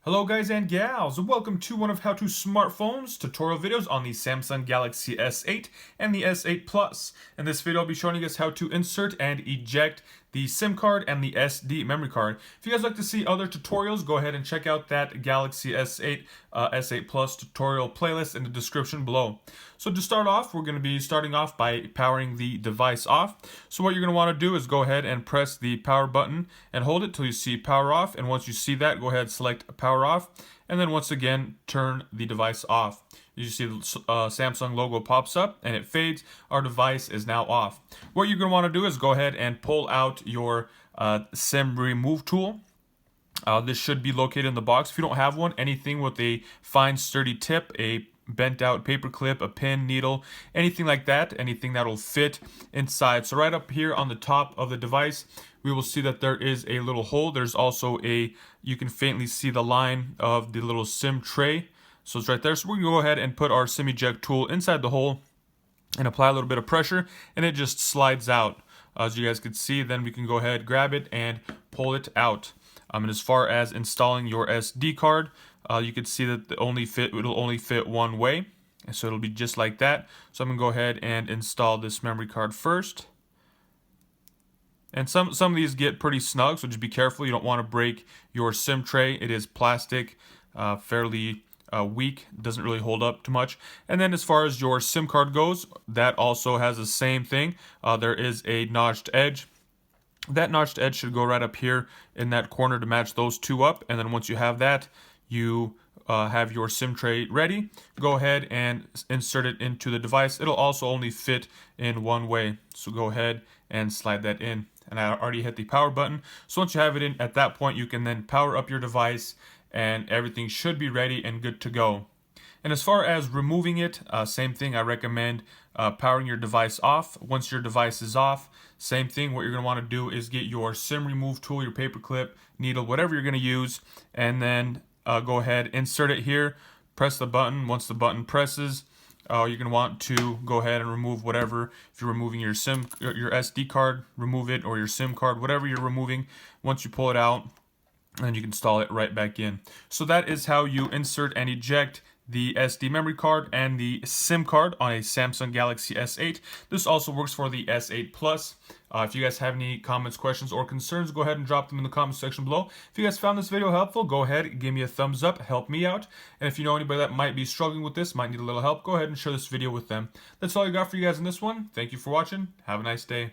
Hello guys and gals, and welcome to one of How To Smartphones tutorial videos on the Samsung Galaxy S8 and the S8 Plus. In this video I'll be showing you guys how to insert and eject the SIM card and the SD memory card. If you guys like to see other tutorials, go ahead and check out that Galaxy S8, S8 Plus tutorial playlist in the description below. So to start off, we're going to be starting off by powering the device off. So what you're going to want to do is go ahead and press the power button and hold it till you see power off. And once you see that, go ahead and select power off. And then once again, turn the device off. You see the Samsung logo pops up and it fades. Our device is now off. What you're going to want to do is go ahead and pull out your SIM remove tool. This should be located in the box. If you don't have one, anything with a fine sturdy tip, a bent out paper clip, a pin, needle, anything like that, anything that'll fit inside. So right up here on the top of the device, we will see that there is a little hole. There's also you can faintly see the line of the little SIM tray. So it's right there. So we're gonna go ahead and put our SIM eject tool inside the hole and apply a little bit of pressure, and it just slides out. As you guys can see, then we can go ahead, grab it, and pull it out. And as far as installing your SD card, you can see that it'll only fit one way, and so it'll be just like that. So I'm gonna go ahead and install this memory card first. And some of these get pretty snug, so just be careful. You don't want to break your SIM tray. It is plastic, fairly weak, doesn't really hold up too much. And then as far as your SIM card goes, that also has the same thing. There is a notched edge. That notched edge should go right up here in that corner to match those two up. And then once you have that, you have your SIM tray ready. Go ahead and insert it into the device. It'll also only fit in one way. So go ahead and slide that in. And I already hit the power button. So once you have it in, at that point, you can then power up your device and everything should be ready and good to go. And as far as removing it, same thing. I recommend powering your device off. Once your device is off, same thing. What you're going to want to do is get your SIM remove tool, your paper clip, needle, whatever you're going to use, and then go ahead, insert it here, press the button. Once the button presses, you're going to want to go ahead and remove whatever. If you're removing your your SD card, remove it, or your SIM card, whatever you're removing. Once you pull it out, and you can install it right back in. So that is how you insert and eject the SD memory card and the SIM card on a Samsung Galaxy S8. This also works for the S8 Plus. If you guys have any comments, questions, or concerns, go ahead and drop them in the comment section below. If you guys found this video helpful, go ahead and give me a thumbs up, help me out. And if you know anybody that might be struggling with this, might need a little help, go ahead and share this video with them. That's all I got for you guys in this one. Thank you for watching. Have a nice day.